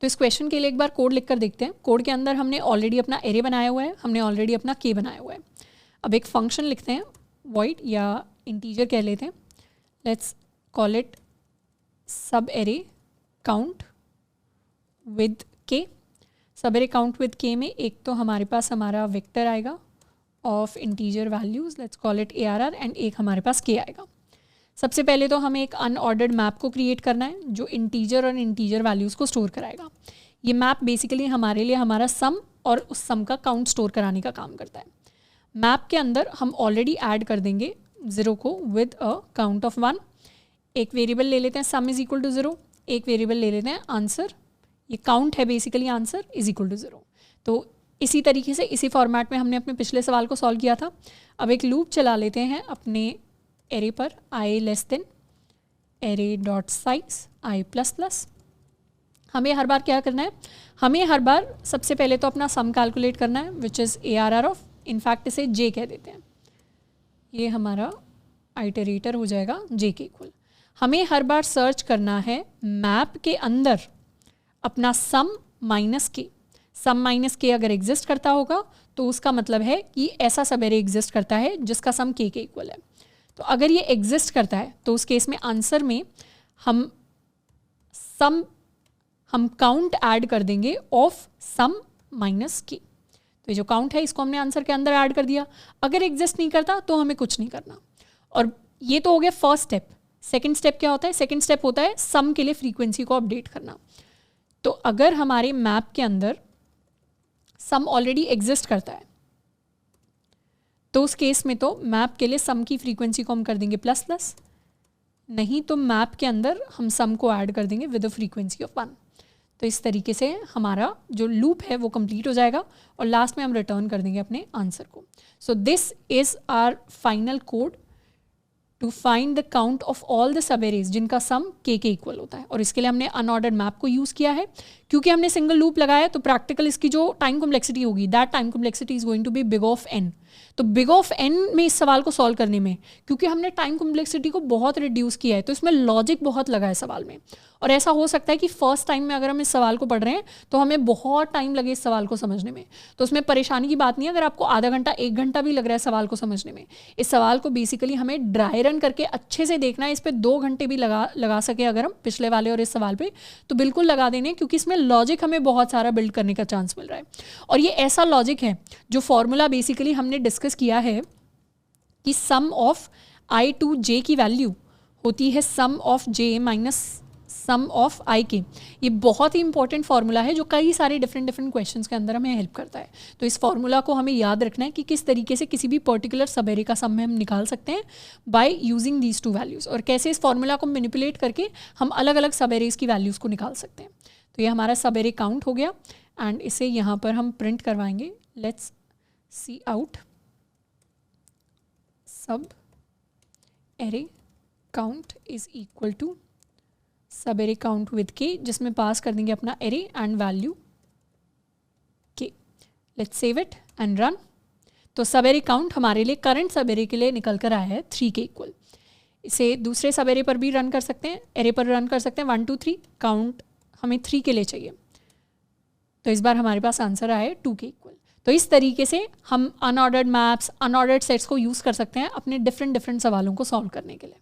तो इस क्वेश्चन के लिए एक बार कोड लिख कर देखते हैं। कोड के अंदर हमने ऑलरेडी अपना एरे बनाया हुआ है, हमने ऑलरेडी अपना के बनाया हुआ है। अब एक फंक्शन लिखते हैं, वॉइड या इंटीजर कह लेते हैं, लेट्स कॉल इट सब एरे काउंट विद के। सब एरे काउंट विद के में एक तो हमारे पास हमारा वेक्टर आएगा of integer values, let's call it ARR, and एक हमारे पास के आएगा। सबसे पहले तो हमें एक अनऑर्डर्ड मैप को क्रिएट करना है जो इंटीजर और इंटीजर वैल्यूज़ को स्टोर कराएगा। ये मैप बेसिकली हमारे लिए हमारा सम और उस सम का काउंट स्टोर कराने का काम करता है। मैप के अंदर हम ऑलरेडी ऐड कर देंगे 0 को विद अ काउंट ऑफ 1। एक वेरिएबल ले लेते हैं सम इज इक्वल टू 0, एक वेरिएबल ले लेते हैं आंसर, ये काउंट है basically, answer is equal to 0। तो इसी तरीके से इसी फॉर्मेट में हमने अपने पिछले सवाल को सॉल्व किया था। अब एक लूप चला लेते हैं अपने एरे पर, i less than array dot size i plus plus. हमें हर बार क्या करना है, हमें हर बार सबसे पहले तो अपना सम कैलकुलेट करना है which is ARR of, in fact इसे j कह देते हैं, ये हमारा आइटरेटर हो जाएगा j के इक्वल। हमें हर बार सर्च करना है मैप के अंदर अपना सम माइनस के। सम माइनस के अगर एग्जिस्ट करता होगा तो उसका मतलब है कि ऐसा सब एरे एग्जिस्ट करता है जिसका सम के इक्वल है। तो अगर ये एग्जिस्ट करता है तो उस केस में आंसर में हम काउंट ऐड कर देंगे ऑफ सम माइनस के। तो ये जो काउंट है इसको हमने आंसर के अंदर ऐड कर दिया। अगर एग्जिस्ट नहीं करता तो हमें कुछ नहीं करना। और ये तो हो गया फर्स्ट स्टेप। सेकंड स्टेप क्या होता है, सेकंड स्टेप होता है सम के लिए फ्रीक्वेंसी को अपडेट करना। तो अगर हमारे मैप के अंदर सम ऑलरेडी एग्जिस्ट करता है तो उस केस में तो मैप के लिए सम की फ्रीक्वेंसी को हम कर देंगे प्लस प्लस, नहीं तो मैप के अंदर हम सम को ऐड कर देंगे विद अ फ्रीक्वेंसी ऑफ 1। तो इस तरीके से हमारा जो लूप है वो कंप्लीट हो जाएगा और लास्ट में हम रिटर्न कर देंगे अपने आंसर को। So this is our final code to find the count of all the sub arrays जिनका सम के इक्वल होता है। और इसके लिए हमने अनऑर्डर्ड मैप को यूज़ किया है। क्योंकि हमने सिंगल लूप लगाया तो प्रैक्टिकल इसकी जो टाइम कॉम्प्लेक्सिटी होगी, that time complexity is going to be big of n। तो बिग ऑफ n में इस सवाल को सॉल्व करने में, क्योंकि हमने टाइम कॉम्प्लेक्सिटी को बहुत रिड्यूस किया है तो इसमें लॉजिक बहुत लगा है सवाल में। और ऐसा हो सकता है कि फर्स्ट टाइम में अगर हम इस सवाल को पढ़ रहे हैं तो हमें बहुत टाइम लगे इस सवाल को समझने में। तो उसमें परेशानी की बात नहीं है अगर आपको आधा घंटा 1 घंटा भी लग रहा है सवाल को समझने में। इस सवाल को बेसिकली हमें ड्राई रन करके अच्छे से देखना है। इस पर 2 घंटे भी लगा सके अगर हम पिछले वाले और इस सवाल पे तो बिल्कुल लगा देने, क्योंकि इसमें लॉजिक हमें बहुत सारा बिल्ड करने का चांस मिल रहा है। और ये ऐसा लॉजिक है जो फॉर्मूला बेसिकली हमने डिस्कस किया है कि sum of i to j की वैल्यू होती है sum of j minus sum of i के। ये बहुत ही इंपॉर्टेंट फार्मूला है जो कई सारे डिफरेंट क्वेश्चंस के अंदर हमें हेल्प करता है। तो इस फार्मूला को हमें याद रखना है कि किस तरीके से किसी भी पर्टिकुलर सब एरे का सम में हम निकाल सकते हैं बाय यूजिंग दीज 2 वैल्यूज़, और कैसे इस फार्मूला को मैनिपुलेट करके हम अलग अलग सब एरेज की वैल्यूज़ को निकाल सकते हैं। तो ये हमारा सब एरे काउंट हो गया एंड इसे यहाँ पर हम प्रिंट करवाएंगे। Let's see out sub array count is equal to sub array count with K, जिसमें पास कर देंगे अपना array and value K. Let's save it and run. तो सब एरे काउंट हमारे लिए करंट सब एरे के लिए निकल कर आया है 3 के इक्वल। इसे दूसरे सब एरे पर भी रन कर सकते हैं, एरे पर रन कर सकते हैं 1 2 3, काउंट हमें 3 के लिए चाहिए। तो इस बार हमारे पास आंसर आया है 2 के इक्वल। तो इस तरीके से हम अनऑर्डर्ड मैप्स, अनऑर्डर्ड सेट्स को यूज़ कर सकते हैं अपने डिफरेंट सवालों को सॉल्व करने के लिए।